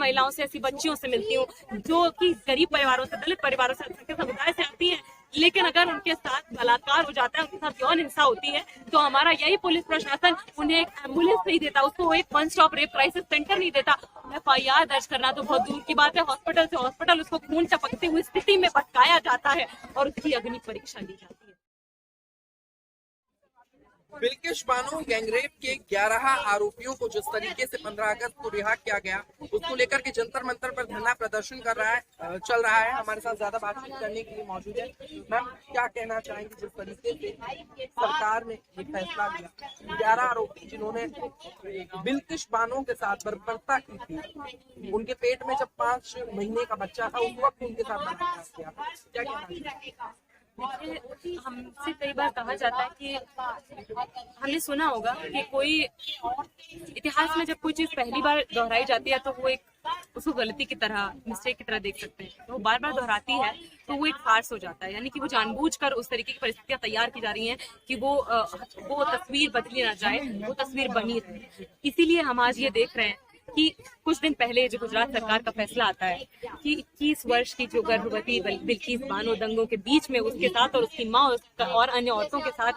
महिलाओं से, ऐसी बच्चियों से मिलती हूँ जो कि गरीब परिवारों से, दलित परिवारों से, अल्पसंख्यक समुदाय से आती हैं, लेकिन अगर उनके साथ बलात्कार हो जाता है, उनके साथ यौन हिंसा होती है, तो हमारा यही पुलिस प्रशासन उन्हें एक एम्बुलेंस नहीं देता, उसको एक one stop rape crisis centre नहीं देता। FIR दर्ज करना तो बहुत दूर की बात है, हॉस्पिटल से हॉस्पिटल उसको खून टपकती हुई स्थिति में भटकाया जाता है और उसकी अग्नि परीक्षा ली जाती है। बिल्किश बानो गैंगरेप के 11 आरोपियों को जिस तरीके से 15 अगस्त को रिहा किया गया, उसको लेकर के जंतर मंतर पर धरना प्रदर्शन चल रहा है। हमारे साथ ज्यादा बातचीत करने के लिए मौजूद है। मैम, क्या कहना चाहेंगे जिस तरीके से सरकार ने ये फैसला लिया, 11 आरोपी जिन्होंने बिल्किश बानो के साथ बर्बरता की थी, उनके पेट में जब 5 महीने का बच्चा था उस वक्त उनके साथ बलात्कार किया, क्या कहना? हमसे कई बार कहा जाता है कि हमने सुना होगा कि कोई इतिहास में जब कोई चीज पहली बार दोहराई जाती है तो वो एक उसको गलती की तरह, मिस्टेक की तरह देख सकते हैं। तो वो बार बार दोहराती है तो वो एक फार्स हो जाता है, यानी कि वो जानबूझकर उस तरीके की परिस्थितियां तैयार की जा रही हैं कि वो तस्वीर बदली ना जाए, वो तस्वीर बनी रहे। इसीलिए हम आज ये देख रहे हैं कि कुछ दिन पहले जो गुजरात सरकार का फैसला आता है कि 21 वर्ष की जो गर्भवती बिल्किश बानो दंगों के बीच में उसके साथ और उसकी माँ और अन्य औरतों के साथ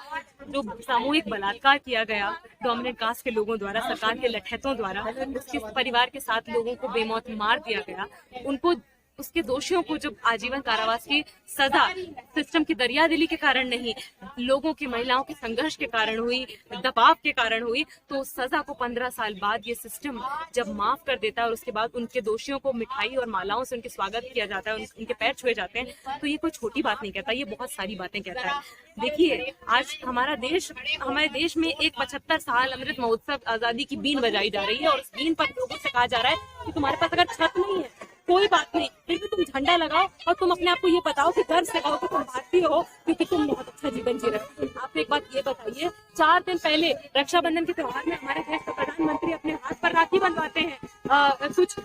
जो सामूहिक बलात्कार किया गया डोमिनेंट कास्ट के लोगों द्वारा, सरकार के लठैतों द्वारा, उसके परिवार के 7 लोगों को बेमौत मार दिया गया, उनको उसके दोषियों को जब आजीवन कारावास की सजा सिस्टम की दरियादिली के कारण नहीं, लोगों की, महिलाओं के संघर्ष के कारण हुई, दबाव के कारण हुई, तो उस सजा को 15 साल बाद ये सिस्टम जब माफ कर देता है और उसके बाद उनके दोषियों को मिठाई और मालाओं से उनके स्वागत किया जाता है, उनके पैर छुए जाते हैं, तो ये कोई छोटी बात नहीं कहता, ये बहुत सारी बातें कहता है। देखिए, आज हमारे देश में एक 75 साल अमृत महोत्सव आजादी की बीन बजाई जा रही है और उस बीन पर लोगों से कहा जा रहा है कि तुम्हारे पास अगर छत नहीं है कोई बात नहीं, फिर भी तुम झंडा लगाओ और तुम अपने आप को ये बताओ कि गर्व से कहो कि तुम भारतीय हो, क्योंकि तुम बहुत अच्छा जीवन जी रहे हो। आप एक बात ये बताइए, 4 दिन पहले रक्षाबंधन के त्योहार में हमारे देश के प्रधानमंत्री अपने हाथ पर राखी बंधवाते हैं कुछ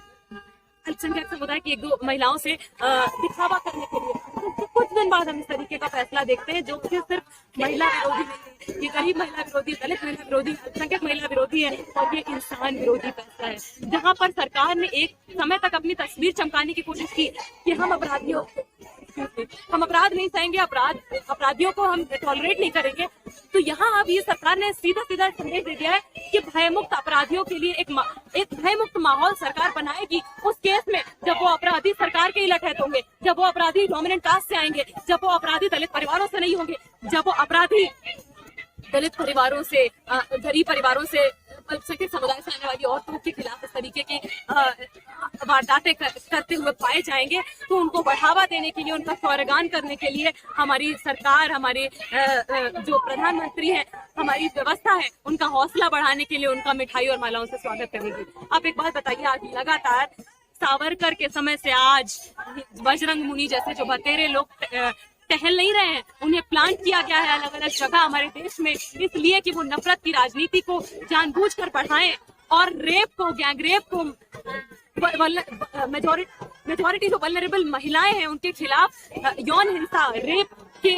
अल्पसंख्यक समुदाय की 1-2 महिलाओं से दिखावा करने के लिए। तो कुछ दिन बाद हम इस तरीके का फैसला देखते हैं जो कि सिर्फ महिला विरोधी नहीं है, ये गरीब महिला विरोधी, दलित महिला विरोधी, अल्पसंख्यक महिला विरोधी है और ये इंसान विरोधी फैसला है, जहाँ पर सरकार ने एक समय तक अपनी तस्वीर चमकाने की कोशिश की कि हम अपराध नहीं सहेंगे, अपराधियों को हम टॉलरेट नहीं करेंगे। तो यहाँ अब ये सरकार ने सीधा संदेश दे दिया है कि भयमुक्त अपराधियों के लिए एक भयमुक्त माहौल सरकार बनाएगी उस केस में जब वो अपराधी सरकार के ही लठैत होंगे, जब वो अपराधी डोमिनेंट कास्ट से आएंगे, जब वो अपराधी दलित परिवारों से नहीं होंगे, जब वो अपराधी दलित परिवारों से, गरीब परिवारों से, अल्पसंख्यक समुदाय से आने वाली औरतों के खिलाफ इस तरीके की वारदातें करते हुए पाए जाएंगे, तो उनको बढ़ावा देने के लिए, उनका शौर्यगान करने के लिए हमारी सरकार, हमारे जो प्रधानमंत्री है, हमारी व्यवस्था है, उनका हौसला बढ़ाने के लिए उनका मिठाई और मालाओं से स्वागत करेगी। आप एक बात बताइए, आज लगातार सावरकर के समय से आज बजरंग मुनि जैसे जो भतेरे लोग टहल नहीं रहे हैं, उन्हें प्लांट किया गया है अलग अलग जगह हमारे देश में, इसलिए कि वो नफरत की राजनीति को जानबूझकर बढ़ाएं और रेप को, गैंग रेप को, मेजॉरिटी जो वल्नरेबल महिलाएं हैं उनके खिलाफ यौन हिंसा, रेप के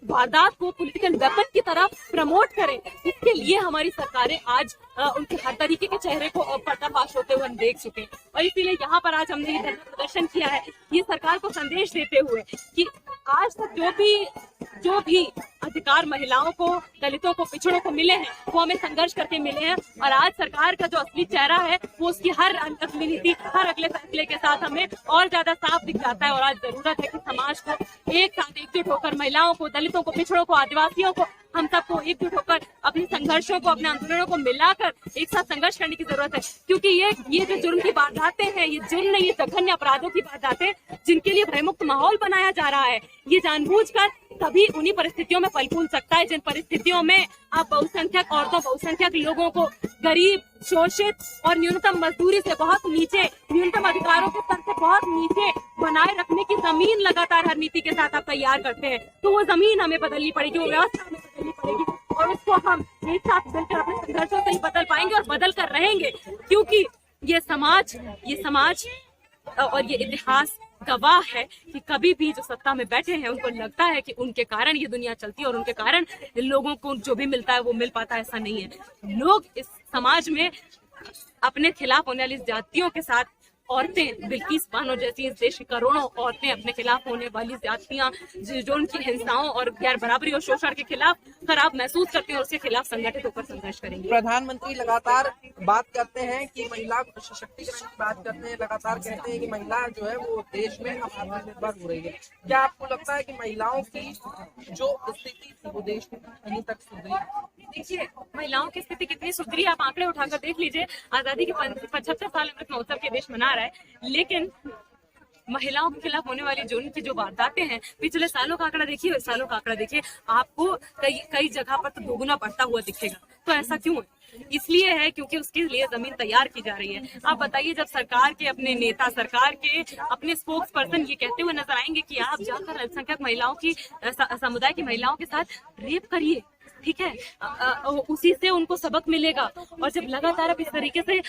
वारदात को पॉलिटिकल वेपन की तरह प्रमोट करें। इसके लिए हमारी सरकारें आज उनके हर तरीके के चेहरे को पर्दाफाश होते हुए हम देख चुके हैं और इसीलिए यहाँ पर आज हमने ये धरना प्रदर्शन किया है, ये सरकार को संदेश देते हुए कि आज तक जो भी अधिकार महिलाओं को, दलितों को, पिछड़ों को मिले हैं वो हमें संघर्ष करके मिले हैं और आज सरकार का जो असली चेहरा है वो उसकी हर अगली नीति, हर अगले फैसले के साथ हमें और ज्यादा साफ दिख जाता है। और आज जरूरत है कि समाज को एक साथ एकजुट होकर, महिलाओं को, दलितों को, पिछड़ों को, आदिवासियों को, हम सबको एकजुट होकर अपने संघर्षों को, अपने आंदोलनों को मिलाकर एक साथ संघर्ष करने की जरूरत है, क्योंकि ये जो जुर्म की वारदातें हैं, ये जुर्म नहीं, ये जघन्य अपराधों की वारदातें जिनके लिए भयमुक्त माहौल बनाया जा रहा है, ये जानबूझकर तभी उन्हीं परिस्थितियों में फल फूल सकता है जिन परिस्थितियों में आप बहुसंख्यक औरतों, बहुसंख्यक लोगों को गरीब, शोषित और न्यूनतम मजदूरी से बहुत नीचे, न्यूनतम अधिकारों के स्तर से बहुत नीचे बनाए रखने की जमीन लगातार हर नीति के साथ आप तैयार करते हैं। तो वो जमीन हमें बदलनी पड़ेगी, वो व्यवस्था हमें बदलनी पड़ेगी और उसको हम एक साथ मिलकर अपने संघर्षों से ही बदल पाएंगे और बदल कर रहेंगे, क्योंकि ये समाज और ये इतिहास गवाह है कि कभी भी जो सत्ता में बैठे हैं उनको लगता है कि उनके कारण ये दुनिया चलती है और उनके कारण लोगों को जो भी मिलता है वो मिल पाता है, ऐसा नहीं है। लोग इस समाज में अपने खिलाफ होने वाली जातियों के साथ औरतें, बिल्किस बानो जैसी इस देश की करोड़ों औरतें अपने खिलाफ होने वाली जातियां जो उनकी हिंसाओं और गैर बराबरी और शोषण के खिलाफ खराब महसूस करती हैं और उसके खिलाफ संगठित होकर संघर्ष करेंगे। प्रधानमंत्री लगातार बात करते हैं कि महिला सशक्तिकरण की बात करते हैं, लगातार कहते हैं कि महिला जो है वो देश में अब आत्मनिर्भर हो रही है। क्या आपको लगता है कि महिलाओं की जो स्थिति थी वो देश में कहीं तक सुधरी? देखिए, महिलाओं की स्थिति कितनी सुधरी, आप आंकड़े उठाकर देख लीजिए। आजादी के 75 साल अमृत महोत्सव के देश मना रहा है, लेकिन महिलाओं के खिलाफ होने वाली जो उनकी जो वारदातें हैं, पिछले सालों का आंकड़ा देखिए, इस सालों का आंकड़ा देखिए, आपको कई जगह पर तो दोगुना बढ़ता हुआ दिखेगा। तो ऐसा क्यों है? इसलिए है क्योंकि उसके लिए जमीन तैयार की जा रही है। आप बताइए, जब सरकार के अपने नेता, सरकार के अपने स्पोक्स पर्सन ये कहते हुए नजर आएंगे कि आप जाकर अल्पसंख्यक महिलाओं की, समुदाय की महिलाओं के साथ रेप करिए, ठीक है, उसी से उनको सबक मिलेगा। और जब लगातार आप इस तरीके से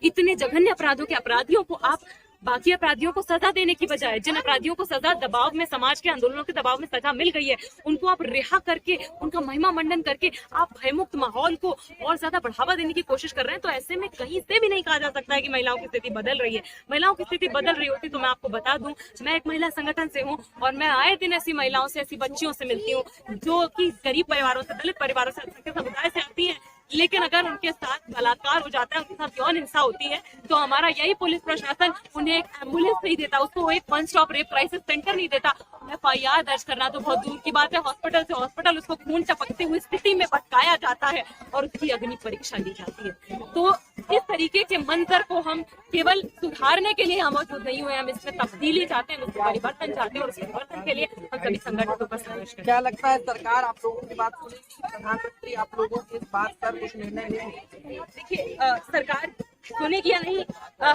इतने जघन्य अपराधों के अपराधियों को आप बाकी अपराधियों को सजा देने की बजाय, जिन अपराधियों को सजा दबाव में, समाज के आंदोलनों के दबाव में सजा मिल गई है, उनको आप रिहा करके, उनका महिमा मंडन करके आप भयमुक्त माहौल को और ज्यादा बढ़ावा देने की कोशिश कर रहे हैं। तो ऐसे में कहीं से भी नहीं कहा जा सकता है कि महिलाओं की स्थिति बदल रही है। महिलाओं की स्थिति बदल रही होती तो मैं आपको बता दूं, मैं एक महिला संगठन से हूँ और मैं आए दिन ऐसी महिलाओं से, ऐसी बच्चियों से मिलती हूँ जो कि गरीब परिवारों से, दलित परिवारों से, अल्पसंख्यक समुदाय से आती है, लेकिन अगर उनके साथ बलात्कार हो जाता है, उनके साथ यौन हिंसा होती है, तो हमारा यही पुलिस प्रशासन उन्हें एक एम्बुलेंस नहीं देता, उसको एक one stop rape crisis centre नहीं देता। FIR दर्ज करना तो बहुत दूर की बात है, हॉस्पिटल से हॉस्पिटल उसको खून टपकते हुई स्थिति में भटकाया जाता है और उसकी अग्नि परीक्षा ली जाती है। तो इस तरीके के मंजर को हम केवल सुधारने के लिए हम मौजूद नहीं हुए, हम इसमें तब्दीली चाहते हैं, उसमें परिवर्तन चाहते हैं और उस परिवर्तन के लिए हम सभी संगठनों का संघर्ष करें। क्या लगता है सरकार आप लोगों की बात सुनेगी? प्रधानमंत्री आप लोगों की इस बात पर कुछ निर्णय लेंगे? देखिए, सरकार सुनेगी या नहीं,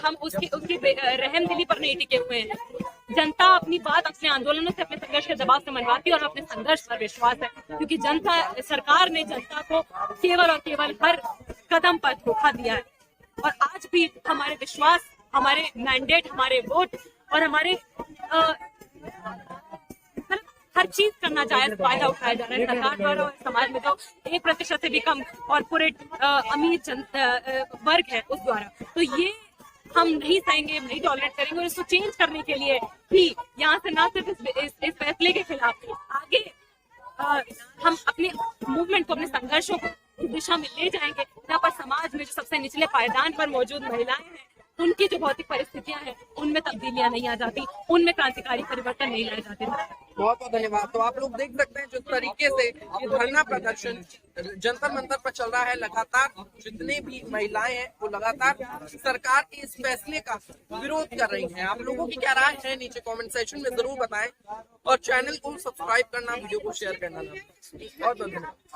हम उसकी रहमदिली पर नहीं टिके हुए हैं। जनता अपनी बात अपने आंदोलनों से, अपने संघर्ष के दबाव से मनवाती है और अपने संघर्ष पर विश्वास है, क्योंकि सरकार ने जनता को केवल और केवल हर कदम पर धोखा दिया है। और आज भी हमारे विश्वास, हमारे मैंडेट, हमारे वोट और हमारे हर चीज करना जायज फायदा उठाया जा रहा है सरकार द्वारा। और समाज में जो 1% से भी कम कॉर्पोरेट अमीर वर्ग है उस द्वारा, तो ये हम नहीं सहेंगे, नहीं टॉलरेट करेंगे। और इसको चेंज करने के लिए भी यहाँ से न सिर्फ इस फैसले के खिलाफ आगे हम अपने मूवमेंट को, अपने संघर्षों को इस दिशा में ले जाएंगे, जहाँ पर समाज में जो सबसे निचले पायदान पर मौजूद महिलाएं हैं, उनकी जो भौतिक परिस्थितियां हैं, उनमें तब्दीलियां नहीं आ जाती, उनमें क्रांतिकारी परिवर्तन नहीं लाए जाते। बहुत बहुत धन्यवाद। तो आप लोग देख सकते हैं जिस तरीके से ये धरना प्रदर्शन जंतर मंतर पर चल रहा है, लगातार जितने भी महिलाएं हैं वो लगातार सरकार के इस फैसले का विरोध कर रही हैं। आप लोगों की क्या राय है नीचे कमेंट सेक्शन में जरूर बताएं और चैनल को सब्सक्राइब करना, वीडियो को शेयर करना। बहुत बहुत धन्यवाद।